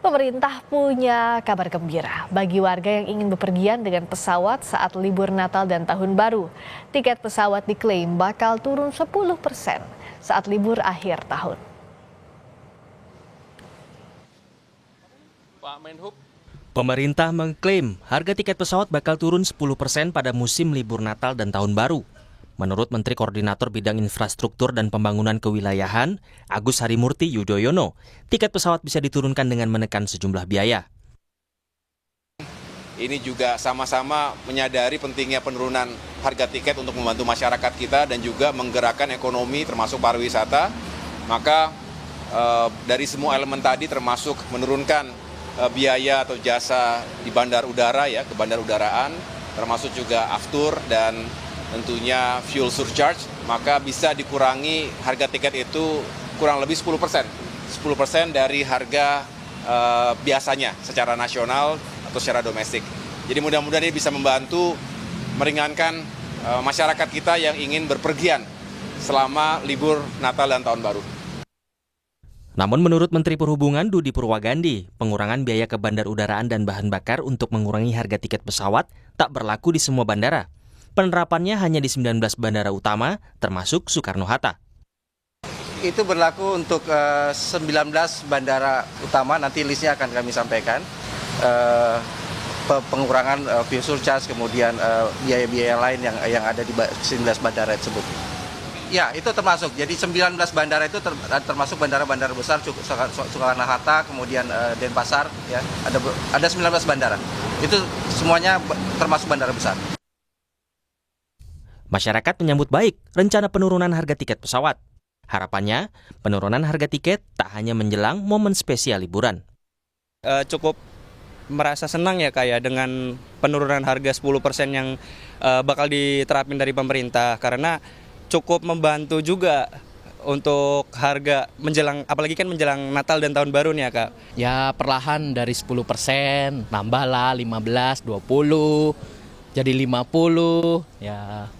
Pemerintah punya kabar gembira bagi warga yang ingin bepergian dengan pesawat saat libur Natal dan Tahun Baru. Tiket pesawat diklaim bakal turun 10% saat libur akhir tahun. Pemerintah mengklaim harga tiket pesawat bakal turun 10% pada musim libur Natal dan Tahun Baru. Menurut Menteri Koordinator Bidang Infrastruktur dan Pembangunan Kewilayahan, Agus Harimurti Yudhoyono, tiket pesawat bisa diturunkan dengan menekan sejumlah biaya. Ini juga sama-sama menyadari pentingnya penurunan harga tiket untuk membantu masyarakat kita dan juga menggerakkan ekonomi termasuk pariwisata. Maka dari semua elemen tadi termasuk menurunkan biaya atau jasa di bandar udara ya, ke bandar udaraan, termasuk juga aftur dan tentunya fuel surcharge, maka bisa dikurangi harga tiket itu kurang lebih 10%. 10% dari harga biasanya secara nasional atau secara domestik. Jadi mudah-mudahan ini bisa membantu meringankan masyarakat kita yang ingin berpergian selama libur Natal dan Tahun Baru. Namun menurut Menteri Perhubungan Dudi Purwagandi, pengurangan biaya ke bandar udaraan dan bahan bakar untuk mengurangi harga tiket pesawat tak berlaku di semua bandara. Penerapannya hanya di 19 bandara utama, termasuk Soekarno-Hatta. Itu berlaku untuk 19 bandara utama, nanti listnya akan kami sampaikan. Pengurangan fuel surcharge, kemudian biaya-biaya lain yang ada di 19 bandara tersebut. Ya, itu termasuk. Jadi 19 bandara itu termasuk bandara-bandara besar, Soekarno-Hatta, kemudian Denpasar, ya. Ada 19 bandara. Itu semuanya termasuk bandara besar. Masyarakat menyambut baik rencana penurunan harga tiket pesawat. Harapannya, penurunan harga tiket tak hanya menjelang momen spesial liburan. Cukup merasa senang ya kayak dengan penurunan harga 10% yang bakal diterapin dari pemerintah, karena cukup membantu juga untuk harga menjelang, apalagi kan menjelang Natal dan Tahun Baru nih ya Kak. Ya perlahan dari 10%, nambahlah 15, 20, jadi 50, ya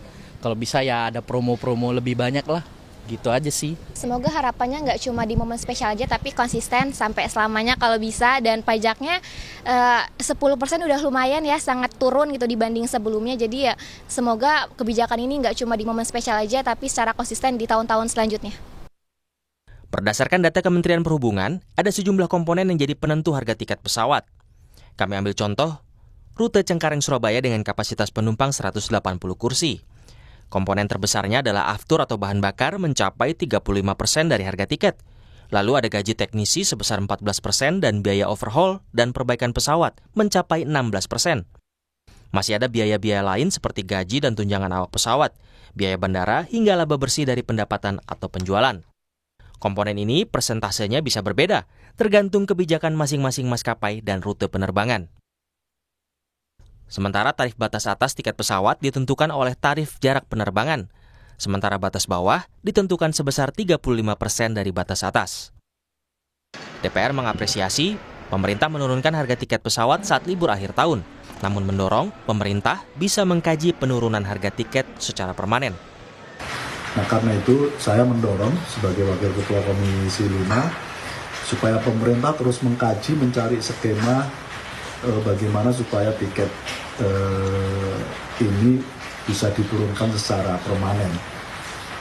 kalau bisa ya ada promo-promo lebih banyak lah, gitu aja sih. Semoga harapannya nggak cuma di momen spesial aja, tapi konsisten sampai selamanya kalau bisa. Dan pajaknya 10% udah lumayan ya, sangat turun gitu dibanding sebelumnya. Jadi ya semoga kebijakan ini nggak cuma di momen spesial aja, tapi secara konsisten di tahun-tahun selanjutnya. Berdasarkan data Kementerian Perhubungan, ada sejumlah komponen yang jadi penentu harga tiket pesawat. Kami ambil contoh, rute Cengkareng-Surabaya dengan kapasitas penumpang 180 kursi. Komponen terbesarnya adalah aftur atau bahan bakar mencapai 35% dari harga tiket. Lalu ada gaji teknisi sebesar 14% dan biaya overhaul dan perbaikan pesawat mencapai 16%. Masih ada biaya-biaya lain seperti gaji dan tunjangan awak pesawat, biaya bandara hingga laba bersih dari pendapatan atau penjualan. Komponen ini persentasenya bisa berbeda, tergantung kebijakan masing-masing maskapai dan rute penerbangan. Sementara tarif batas atas tiket pesawat ditentukan oleh tarif jarak penerbangan, sementara batas bawah ditentukan sebesar 35% dari batas atas. DPR mengapresiasi pemerintah menurunkan harga tiket pesawat saat libur akhir tahun, namun mendorong pemerintah bisa mengkaji penurunan harga tiket secara permanen. Nah, karena itu saya mendorong sebagai Wakil Ketua Komisi 5 supaya pemerintah terus mengkaji, mencari skema bagaimana supaya tiket ini bisa diturunkan secara permanen.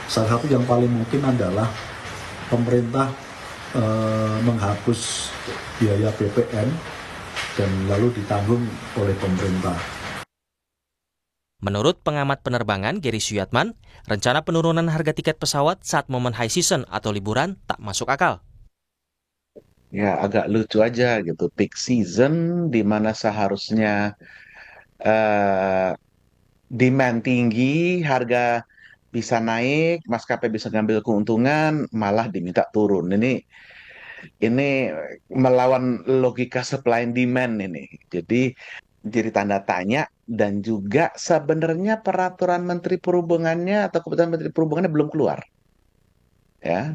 Salah satu yang paling mungkin adalah pemerintah menghapus biaya PPN dan lalu ditanggung oleh pemerintah. Menurut pengamat penerbangan Gary Suyatman, rencana penurunan harga tiket pesawat saat momen high season atau liburan tak masuk akal. Ya agak lucu aja gitu, peak season di mana seharusnya demand tinggi, harga bisa naik, maskapai bisa ngambil keuntungan, malah diminta turun. Ini melawan logika supply and demand ini. Jadi tanda tanya, dan juga sebenarnya peraturan Menteri Perhubungannya atau keputusan Menteri Perhubungannya belum keluar. Ya,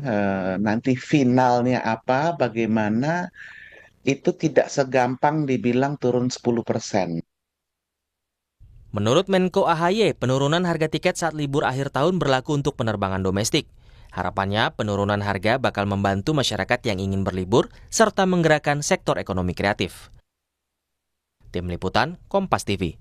nanti finalnya apa, bagaimana, itu tidak segampang dibilang turun 10%. Menurut Menko AHY, penurunan harga tiket saat libur akhir tahun berlaku untuk penerbangan domestik. Harapannya, penurunan harga bakal membantu masyarakat yang ingin berlibur serta menggerakkan sektor ekonomi kreatif. Tim Liputan, Kompas TV.